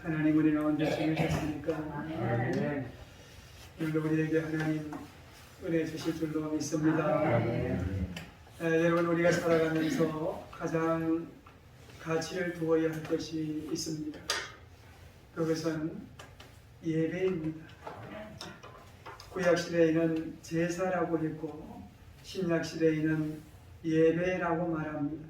하나님 우리 가운데 주셨으니까 오늘도 우리에게 하나님 은혜 주실 줄로 믿습니다. 여러분, 우리가 살아가면서 가장 가치를 두어야 할 것이 있습니다. 그것은 예배입니다. 구약시대에는 제사라고 했고 신약시대에는 예배라고 말합니다.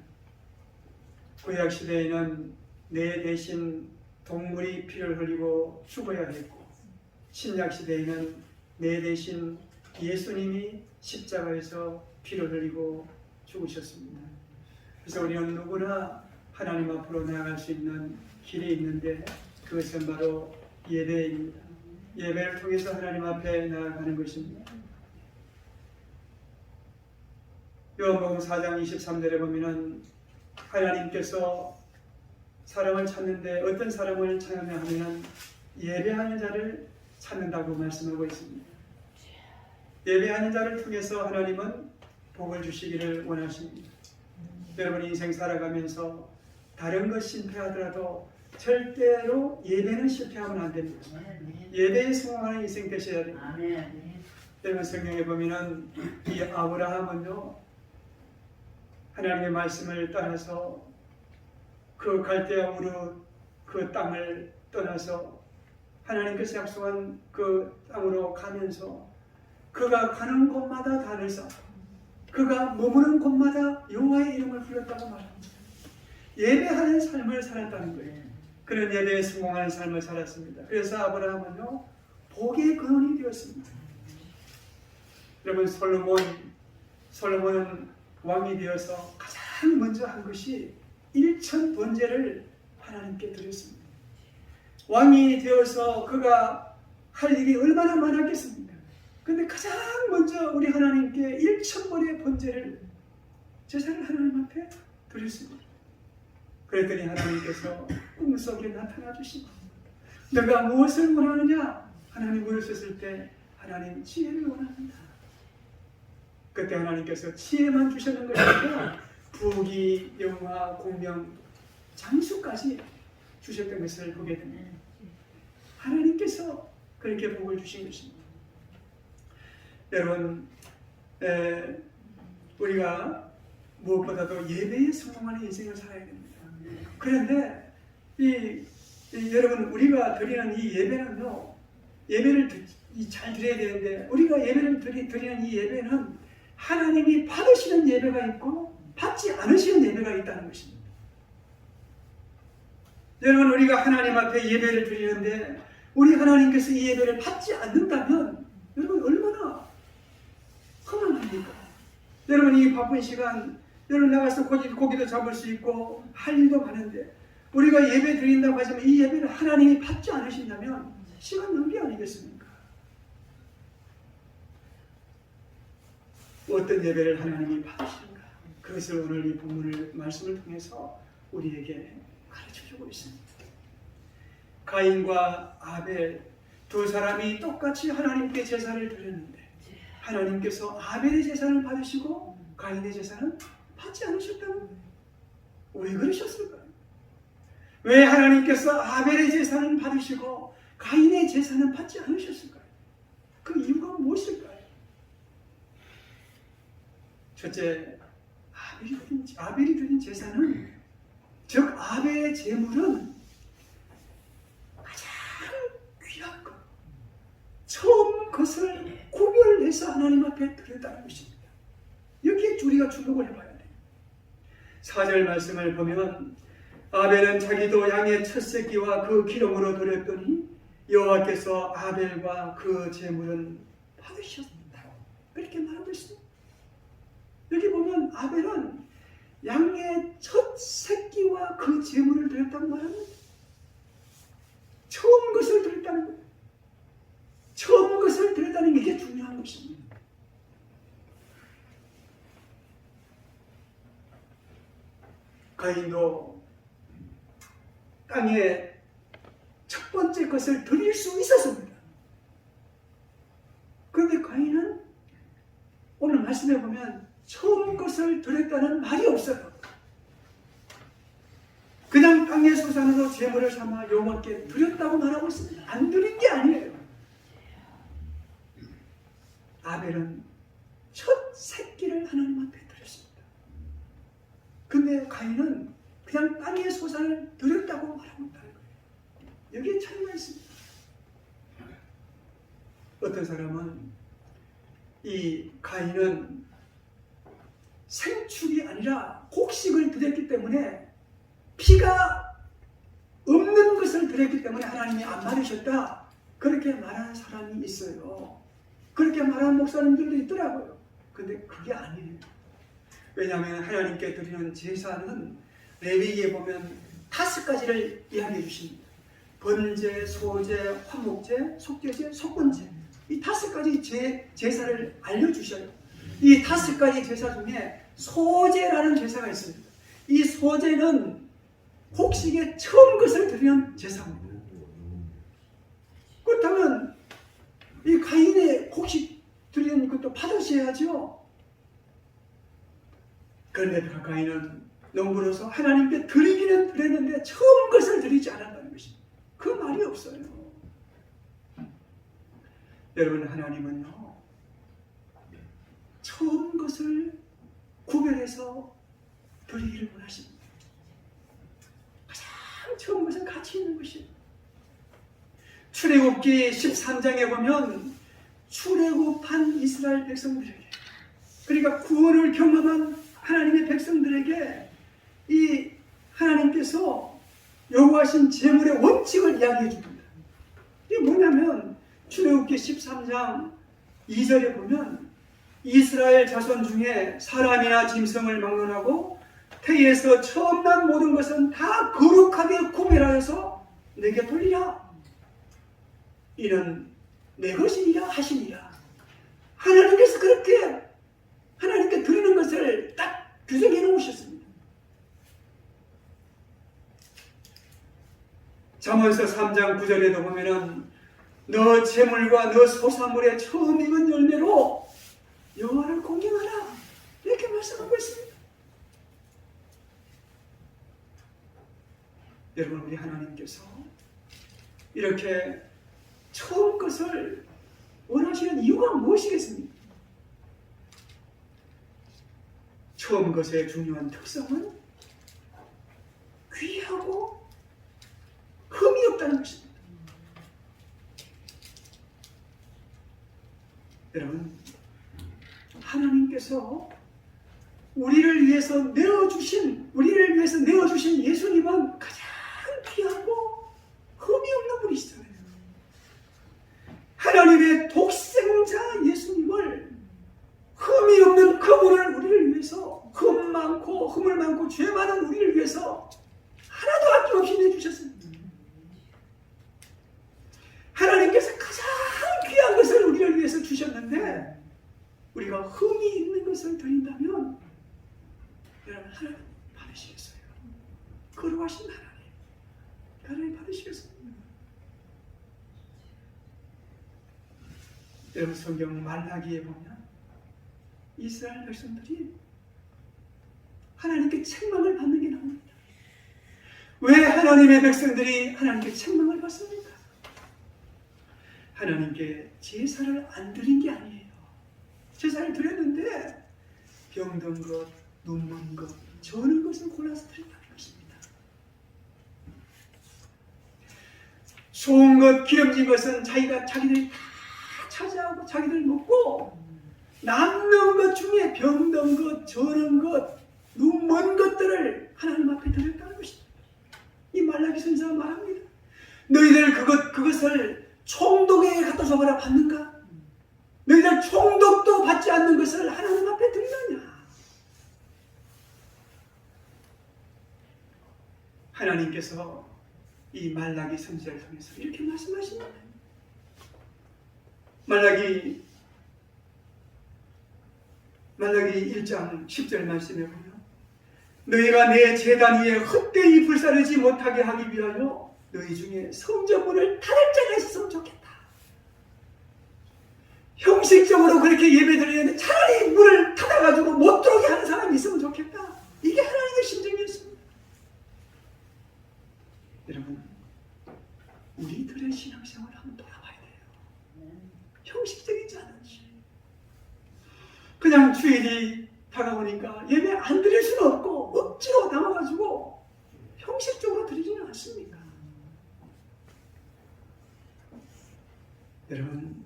구약시대에는 내 대신 동물이 피를 흘리고 죽어야 했고 신약시대에는 내 대신 예수님이 십자가에서 피를 흘리고 죽으셨습니다. 그래서 우리는 누구나 하나님 앞으로 나아갈 수 있는 길이 있는데 그것은 바로 예배입니다. 예배를 통해서 하나님 앞에 나아가는 것입니다. 요한복음 4장 23절에 보면은 하나님께서 사람을 찾는데 어떤 사람을 찾느냐 하면 예배하는 자를 찾는다고 말씀하고 있습니다. 예배하는 자를 통해서 하나님은 복을 주시기를 원하십니다. 여러분 인생 살아가면서 다른 것 실패하더라도 절대로 예배는 실패하면 안 됩니다. 예배에 성공하는 인생 되셔야 됩니다. 여러분 성경에 보면은 이 아브라함은요 하나님의 말씀을 따라서 그 갈대아 우르 그 땅을 떠나서 하나님께서 약속한 그 땅으로 가면서 그가 가는 곳마다 단을 쌓고 그가 머무는 곳마다 여호와의 이름을 불렀다고 말합니다. 예배하는 삶을 살았다는 거예요. 그런 예배에 성공하는 삶을 살았습니다. 그래서 아브라함은요 복의 근원이 되었습니다. 여러분 솔로몬은 왕이 되어서 가장 먼저 한 것이 일천 번제를 하나님께 드렸습니다. 왕이 되어서 그가 할 일이 얼마나 많았겠습니까? 그런데 가장 먼저 우리 하나님께 일천 번의 번제를 제사를 하나님 앞에 드렸습니다. 그랬더니 하나님께서 꿈속에 나타나 주시고 너가 무엇을 원하느냐? 하나님 물으셨을 때 하나님 지혜를 원합니다. 그때 하나님께서 지혜만 주셨는 것이 아니라 부귀, 영화, 공명, 장수까지 주셨던 것을 보게 됩니다. 하나님께서 그렇게 복을 주신 것입니다. 여러분, 우리가 무엇보다도 예배에 성공하는 인생을 살아야 됩니다. 그런데 여러분 우리가 드리는 이 예배는요, 예배를 잘 드려야 되는데 우리가 예배를 드리는 이 예배는 하나님이 받으시는 예배가 있고 받지 않으시는 예배가 있다는 것입니다. 여러분 우리가 하나님 앞에 예배를 드리는데 우리 하나님께서 이 예배를 받지 않는다면 여러분 얼마나 허망합니까? 여러분 이 바쁜 시간 여러분 나가서 고기도 잡을 수 있고 할 일도 많은데 우리가 예배 드린다고 하지만 이 예배를 하나님이 받지 않으신다면 시간 낭비 아니겠습니까? 어떤 예배를 하나님이 받으시는가? 그것을 오늘 이 본문을 말씀을 통해서 우리에게 가르쳐주고 있습니다. 가인과 아벨 두 사람이 똑같이 하나님께 제사를 드렸는데 하나님께서 아벨의 제사를 받으시고 가인의 제사는 받지 않으셨다는 거예요. 왜 그러셨을까요? 왜 하나님께서 아벨의 제사는 받으시고 가인의 제사는 받지 않으셨을까요? 그 이유가 무엇일까요? 첫째, 아벨이 드린 제사는 즉 아벨의 제물은 가장 귀한 것, 처음 것을 구별해서 하나님 앞에 드렸다는 것입니다. 여기에 우리가 주목을 해봐야 돼요. 4절 말씀을 보면 아벨은 자기도 양의 첫 새끼와 그 기름으로 드렸더니 여호와께서 아벨과 그 제물은 받으셨다. 그렇게 말하고 있습니다. 여기 보면 아벨은 양의 첫 새끼와 그 제물을 드렸다고 말합니다. 처음 것을 드렸다는 거예요. 처음 것을 드렸다는 게 이게 중요한 것입니다. 가인도 땅에 첫 번째 것을 드릴 수 있었습니다. 그런데 가인은 오늘 말씀해 보면 처음 것을 드렸다는 말이 없어요. 그냥 땅의 소산으로 제물을 삼아 여호와께 드렸다고 말하고 있습니다. 안 드린 게 아니에요. 아벨은 첫 새끼를 하나님 앞에 드렸습니다. 근데 가인은 그냥 땅의 소산을 드렸다고 말하고 있다는 거예요. 여기에 차이가 있습니다. 어떤 사람은 이 가인은 생축이 아니라 곡식을 드렸기 때문에 피가 없는 것을 드렸기 때문에 하나님이 안 받으셨다, 그렇게 말하는 사람이 있어요. 그렇게 말하는 목사님들도 있더라고요. 근데 그게 아니에요. 왜냐하면 하나님께 드리는 제사는 레위기에 보면 5가지를 이야기해 주십니다. 번제, 소제, 화목제, 속죄제, 속건제, 이 5가지 제사를 알려주셔요. 이 5가지 제사 중에 소제라는 제사가 있습니다. 이 소제는 곡식의 처음 것을 드리는 제사입니다. 그렇다면 이 가인의 곡식 드리는 것도 받으셔야죠. 그런데 가인은 농부로서 하나님께 드리기는 드렸는데 처음 것을 드리지 않았다는 것입니다. 그 말이 없어요. 여러분, 하나님은요, 처음 것을 구별해서 드리기를 원하십니다. 가장 처음 것은 가치 있는 것이에요. 출애굽기 13장에 보면 출애굽한 이스라엘 백성들에게, 그러니까 구원을 경험한 하나님의 백성들에게 이 하나님께서 요구하신 제물의 원칙을 이야기해 줍니다. 이게 뭐냐면 출애굽기 13장 2절에 보면 이스라엘 자손 중에 사람이나 짐승을 막론하고 태에서 처음 난 모든 것은 다 거룩하게 구별하여서 내게 돌리라. 이는 내 것이니라 하시니라. 하나님께서 그렇게 하나님께 드리는 것을 딱 규정해 놓으셨습니다. 잠언서 3장 9절에도 보면은 너 재물과 너 소산물의 처음 익은 열매로 여호와를 공경하라, 이렇게 말씀하고 있습니다. 여러분, 우리 하나님께서 이렇게 처음 것을 원하시는 이유가 무엇이겠습니까? 처음 것의 중요한 특성은 귀하고 흠이 없다는 것입니다. 여러분, 하나님께서 우리를 위해서 내어주신 예수님은 가장 귀하고 흠이 없는 분이시잖아요. 하나님의 독생자 예수님을, 흠이 없는 그분을 우리를 위해서, 흠 많고 흠을 많고 죄 많은 우리를 위해서 하나도 아낌없이 내주셨습니다. 하나님께서 가장 귀한 것을 우리를 위해서 주셨는데 우리가 흠이 있는 것을 드린다면 여러분, 하나님 받으시겠어요? 거룩하신 하나님 받으시겠습니다. 여러분, 성경 말라기에 보면 이스라엘 백성들이 하나님께 책망을 받는 게 나옵니다. 왜 하나님의 백성들이 하나님께 책망을 받습니까? 하나님께 제사를 안 드린 게 아니에요. 제사를 드렸는데 병든 것, 눈먼 것, 저는 것을 골라서 드린다는 것입니다. 좋은 것, 기름진 것은 자기들이 다 차지하고 자기들 먹고, 남는 것 중에 병든 것, 저는 것, 눈먼 것들을 하나님 앞에 드렸다는 것입니다. 이 말라기 선지자가 말합니다. 너희들 그것을 총독에게 갖다 줘봐라, 받는가? 너희들 총독도 받지 않는 것을 하나님 앞에 드리느냐? 하나님께서 이 말라기 선지자를 통해서 이렇게 말씀하십니다. 말라기 1장 10절 말씀에 보면 너희가 내 제단 위에 헛되이 불사르지 못하게 하기 위하여 너희 중에 성전문을 닫을 자가 있었으면 좋겠다. 형식적으로 그렇게 예배드리는데 차라리 문을 닫아가지고 못 들어오게 하는 사람이 있으면 좋겠다. 이게 하나님의 심정이었습니다. 여러분, 우리들의 신앙생활을 한번 돌아봐야 돼요. 형식적이지 않은지. 그냥 주일이 다가오니까 예배 안 드릴 수는 없고 억지로 남아가지고 형식적으로 드리지는 않습니까? 여러분,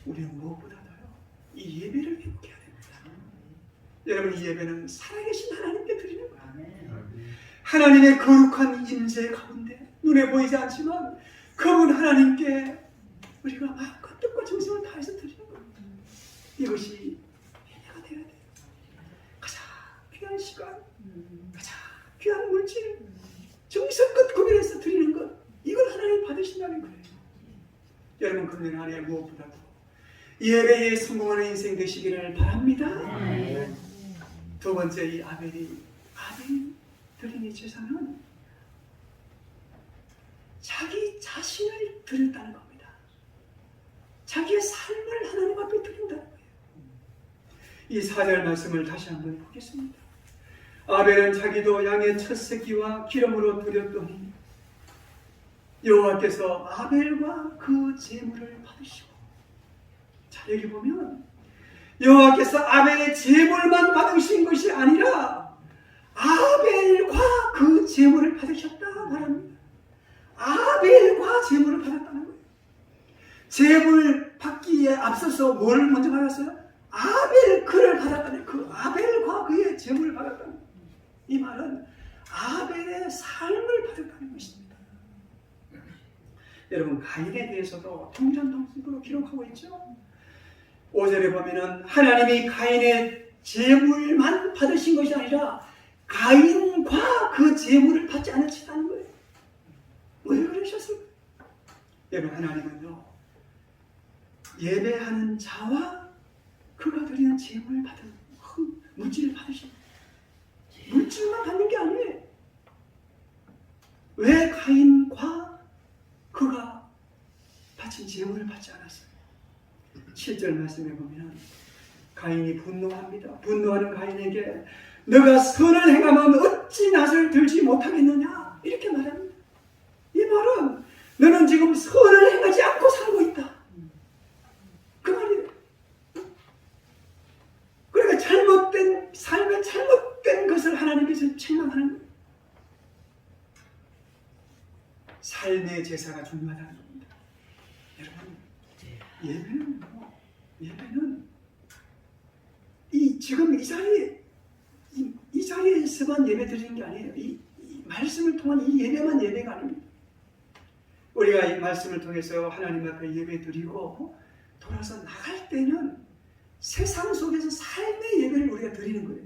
우리는 무엇보다도요, 이 예배를 회복해야 됩니다. 여러분, 이 예배는 살아계신 하나님께 드리는 거예요. 하나님의 거룩한 임재 가운데 눈에 보이지 않지만 그분 하나님께 우리가 마음과 뜻과 정성을 다해서 드리는 겁니다. 이것이 예배가 되어야 돼요. 가장 귀한 시간, 가장 귀한 물질, 정성껏 구별해서 드리는 것, 이걸 하나님 받으신다는 거예요. 여러분, 금년 한 해 무엇보다도 예배에 성공하는 인생 되시기를 바랍니다. 두 번째, 이 아벨이 드린 이 제사는 자기 자신을 드렸다는 겁니다. 자기의 삶을 하나님 앞에 드린다는 거예요. 이 4절 말씀을 다시 한번 보겠습니다. 아벨은 자기도 양의 첫 새끼와 기름으로 드렸더니 여호와께서 아벨과 그 제물을 받으시고, 자, 여기 보면 여호와께서 아벨의 제물만 받으신 것이 아니라 아벨과 그 제물을 받으셨다 말합니다. 아벨과 제물을 받았다는 거예요. 제물 받기에 앞서서 뭘 먼저 받았어요? 아벨 그를 받았다는 거예요. 그 아벨과 그의 제물을 받았다는 거예요. 이 말은 아벨의 삶을 받았다는 것입니다. 여러분, 가인에 대해서도 통전통으로 기록하고 있죠. 5절에 보면은 하나님이 가인의 제물만 받으신 것이 아니라 가인과 그 제물을 받지 않으셨다는 거예요. 왜 그러셨을까요? 여러분, 하나님은요, 예배하는 자와 그가 드리는 제물을 받은 물질을 받으신, 물질만 받는 게 아니에요. 왜 가인과 그가 바친 제물을 받지 않았어요? 7절 말씀에 보면 가인이 분노합니다. 분노하는 가인에게 너가 선을 행하면 어찌 낫을 들지 못하겠느냐, 이렇게 말합니다. 이 말은 너는 지금 선을 행하지 않고 살고 있다, 그 말이에요. 그러니까 잘못된 삶에 잘못된 것을 하나님께서 책망하는 거예요. 삶의 제사가 중요하다는 겁니다. 여러분, 예배는 지금 이 자리에서만 예배 드리는 게 아니에요. 이 말씀을 통한 이 예배만 예배가 아닙니다. 우리가 이 말씀을 통해서 하나님 앞에 예배 드리고 돌아서 나갈 때는 세상 속에서 삶의 예배를 우리가 드리는 거예요.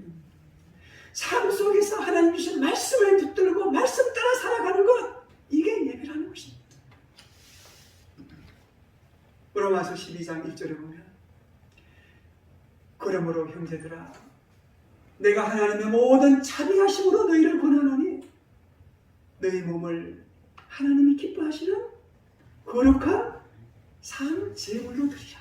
삶 속에서 하나님 주신 말씀을 붙들고 말씀 따라 살아가는 것, 이게 예배라는 것입니다. 로마서 12장 1절에 보면 그러므로 형제들아, 내가 하나님의 모든 자비하심으로 너희를 권하노니 너희 몸을 하나님이 기뻐하시는 거룩한 산 제물로 드리라.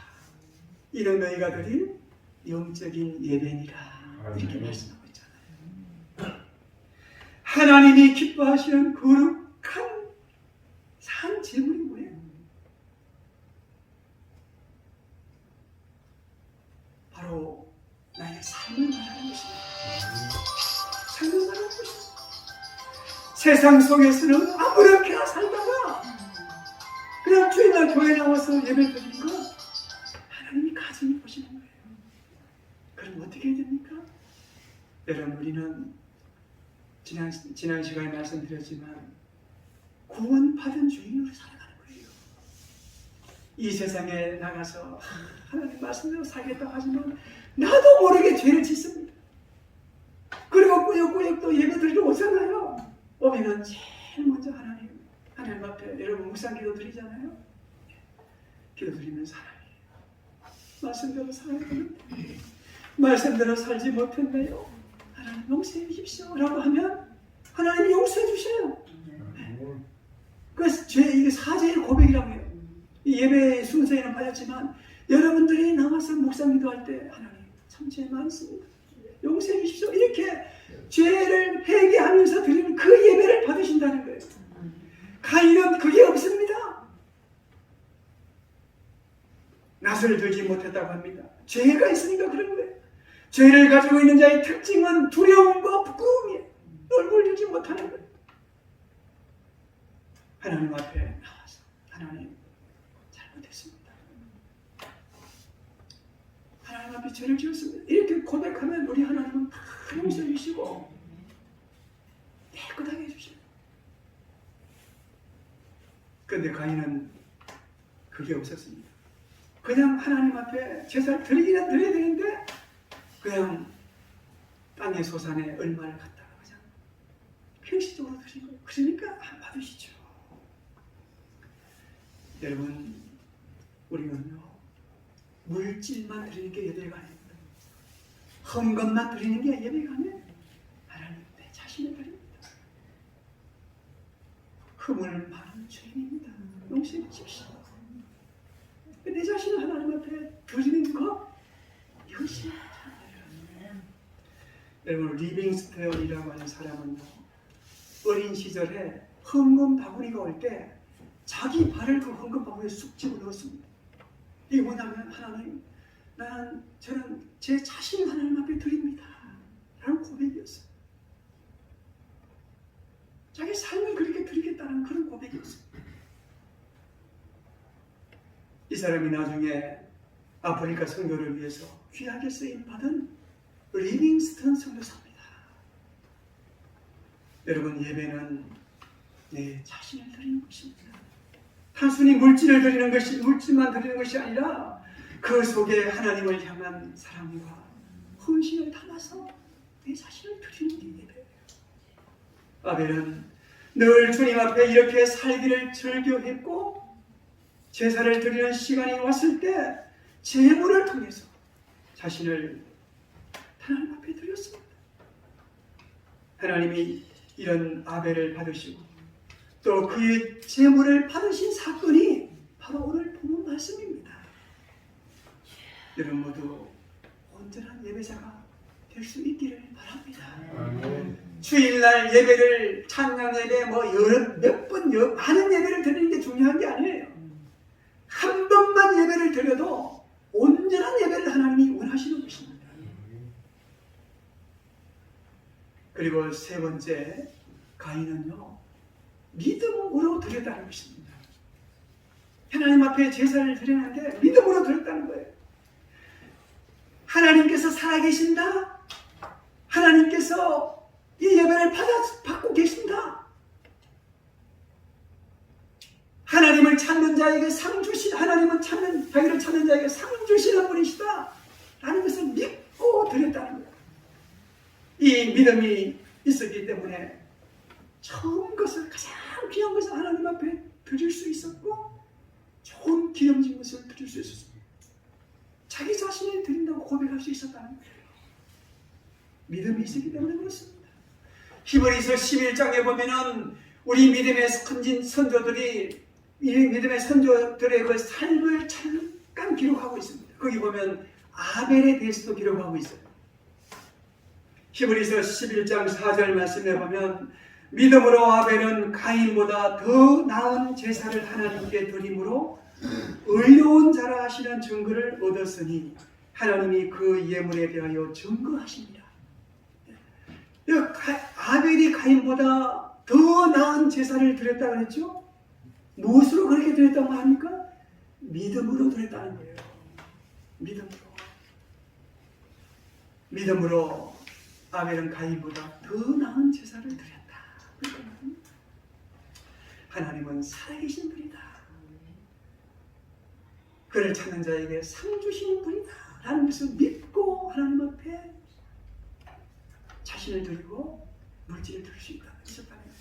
이는 너희가 드릴 영적인 예배니라. 이렇게 말씀하고 있잖아요. 하나님이 기뻐하시는 거룩한 산 제물이 뭐예요? 바로 나의 삶을 말하는 것입니다. 삶을 말하는 것입니다. 세상 속에서는 아무렇게나 살다가 그냥 주일날 교회 나와서 예배 드리는 거 하나님이 가슴이 보시는 거예요. 그럼 어떻게 해야 됩니까? 여러분, 우리는 지난 시간에 말씀드렸지만 구원받은 주인으로 살아가는 거예요. 이 세상에 나가서 하나님 말씀대로 살겠다고 하지만 나도 모르게 죄를 짓습니다. 그리고 꾸역꾸역 또 예배 드리러 오잖아요. 오면은 제일 먼저 하나님 앞에 여러분 묵상 기도 드리잖아요. 기도 드리면서 하나님 말씀대로 살아야 되는데 말씀대로 살지 못했네요. 하나님 용서해 주십시오 라고 하면 하나님이 용서해 주셔요. 그래서 이게 사죄의 고백이라고 해요. 이 예배 순서에는 빠졌지만 여러분들이 나와서 묵상 기도할 때 하나님 참 죄 많습니다, 용서해 주십시오, 이렇게 죄를 회개하면서 드리는 그 예배를 받으신다는 거예요. 가인은 그게 없습니다. 낯을 들지 못했다고 합니다. 죄가 있으니까 그런 거예요. 죄를 가지고 있는 자의 특징은 두려움과 부끄러움이에요. 얼굴 들지 못하는 거예요. 하나님 앞에 나와서 하나님 잘못했습니다. 하나님 앞에 죄를 지었습니다. 이렇게 고백하면 우리 하나님은 다 용서해 주시고 깨끗하게 해주셔요. 그런데 가인은 그게 없었습니다. 그냥 하나님 앞에 제사를 드리기는 드려야 되는데 그냥 땅의 소산에 얼마를 갖다가 그냥 평시적으로 드린 거예요. 그러니까 안 받으시죠. 여러분, 우리는요 물질만 드리는 게 예배가 아닙니다. 헌금만 드리는 게 예배가 아니에요. 하나님 내 자신을 드립니다. 흠을 많은 죄인입니다. 용서해 주십시오. 내 자신을 하나님 앞에 드리는 것, 이것이 참아요. 여러분, 리빙스턴이라고 하는 사람은요 어린 시절에 헌금 바구니가 올 때 자기 발을 그 헌금 바구니에 쑥 집어넣었습니다. 이게 뭐냐면 하나님, 저는 제 자신을 하나님 앞에 드립니다 라는 고백이었어요. 자기 삶을 그렇게 드리겠다는 그런 고백이었어요. 이 사람이 나중에 아프리카 선교를 위해서 귀하게 쓰임 받은 리빙스턴 선교사입니다. 여러분, 예배는 내 자신을 드리는 것입니다. 단순히 물질을 드리는 것이, 물질만 드리는 것이 아니라 그 속에 하나님을 향한 사랑과 헌신을 담아서 내 자신을 드리는 게 예배예요. 아벨은 늘 주님 앞에 이렇게 살기를 즐겨했고 제사를 드리는 시간이 왔을 때 제물을 통해서 자신을 하나님 앞에 드렸습니다. 하나님이 이런 아벨을 받으시고 또 그의 제물을 받으신 사건이 바로 오늘 본문 말씀입니다. 여러분 모두 온전한 예배자가 될 수 있기를 바랍니다. 주일날 예배를, 찬양 예배, 몇 번, 많은 예배를 드리는 게 중요한 게 아니에요. 한 번만 예배를 드려도 온전한 예배를 하나님이 원하시는 것입니다. 그리고 세 번째, 가인은요 믿음으로 드렸다는 것입니다. 하나님 앞에 제사를 드리는데 믿음으로 드렸다는 거예요. 하나님께서 살아계신다. 하나님께서 이 예배를 받고 계신다. 하나님을 찾는 자에게 상 주신, 하나님을 찾는, 자기를 찾는 자에게 상 주시는 분이시다 라는 것을 믿고 드렸다는 거예요. 이 믿음이 있었기 때문에 처음 것을, 가장 귀한 것을 하나님 앞에 드릴 수 있었고 좋은 기름진 것을 드릴 수 있었습니다. 자기 자신을 드린다고 고백할 수 있었다는 거예요. 믿음이 있었기 때문에 그렇습니다. 히브리서 11장에 보면은 우리 믿음의 선진 선조들이, 이 믿음의 선조들의 그 삶을 잠깐 기록하고 있습니다. 거기 보면 아벨에 대해서도 기록하고 있어요. 히브리서 11장 4절 말씀에 보면 믿음으로 아벨은 가인보다 더 나은 제사를 하나님께 드림으로 의로운 자라 하시는 증거를 얻었으니 하나님이 그 예물에 대하여 증거하십니다. 아벨이 가인보다 더 나은 제사를 드렸다고 했죠? 무엇으로 그렇게 드렸다고 합니까? 믿음으로 드렸다는 거예요. 믿음으로 아벨은 가인보다 더 나은 제사를 드렸다. 하나님은 살아계신 분이다. 그를 찾는 자에게 상 주시는 분이다 라는 것을 믿고 하나님 앞에 자신을 드리고 물질을 드릴 수 있었다는 거예요.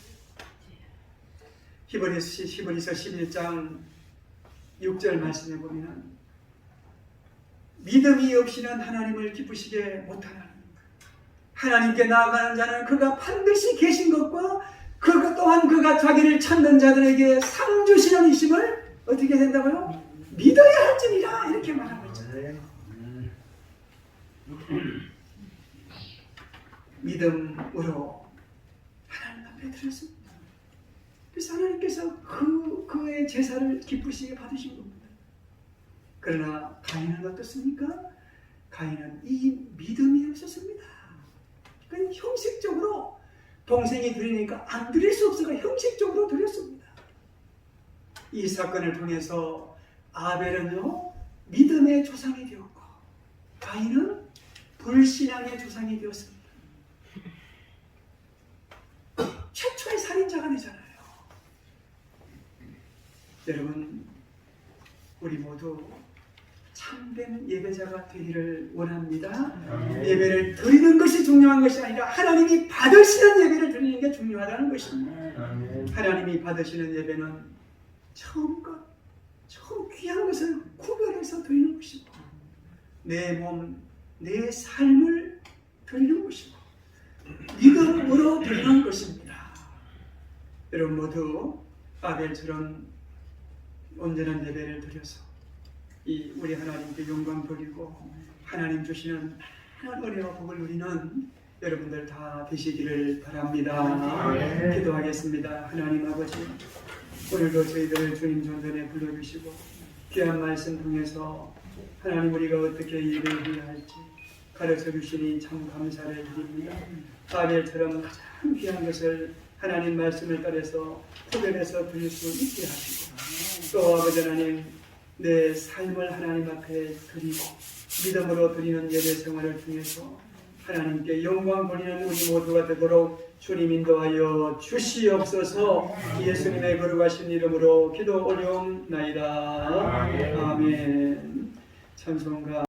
히브리서 11장 6절 말씀에 보면 믿음이 없이는 하나님을 기쁘시게 못하나니 하나님께 나아가는 자는 그가 반드시 계신 것과 그것 또한 그가 자기를 찾는 자들에게 상 주시는 이심을 어떻게 된다고요? 믿어야 할지니라 이렇게 말하고 있잖아요. 믿음으로 하나님 앞에 드렸습니다. 그래서 그래서 하나님께서 그의 제사를 기쁘시게 받으신 겁니다. 그러나 가인은 어떻습니까? 가인은 이 믿음이 없었습니다. 그러니까 형식적으로 동생이 드리니까 안 드릴 수 없어서 형식적으로 드렸습니다. 이 사건을 통해서 아벨은요 믿음의 조상이 되었고 가인은 불신앙의 조상이 되었습니다. 최초의 살인자가 되잖아요. 여러분, 우리 모두 참된 예배자가 되기를 원합니다. 예배를 드리는 것이 중요한 것이 아니라 하나님이 받으시는 예배를 드리는 게 중요하다는 것입니다. 하나님이 받으시는 예배는 처음 귀한 것을 구별해서 드리는 것이고 내 몸, 내 삶을 드리는 것이고 믿음으로 드리는 것입니다. 여러분 모두 아벨처럼 온전한 예배를 드려서 이 우리 하나님께 영광 돌리고 하나님 주시는 많은 은혜와 복을 누리는 여러분들 다 되시기를 바랍니다. 기도하겠습니다. 하나님 아버지, 오늘도 저희들을 주님 전전에 불러주시고 귀한 말씀 통해서 하나님 우리가 어떻게 예배를 해야 할지 가르쳐 주시니 참 감사를 드립니다. 아벨처럼 가장 귀한 것을 하나님 말씀을 따라서 구별해서 드릴 수 있게 하시고 또 아버지 하나님 내 삶을 하나님 앞에 드리고 믿음으로 드리는 예배 생활을 통해서 하나님께 영광 돌리는 우리 모두가 되도록 주님 인도하여 주시옵소서. 예수님의 거룩하신 이름으로 기도 올려옵나이다. 아멘. 찬송가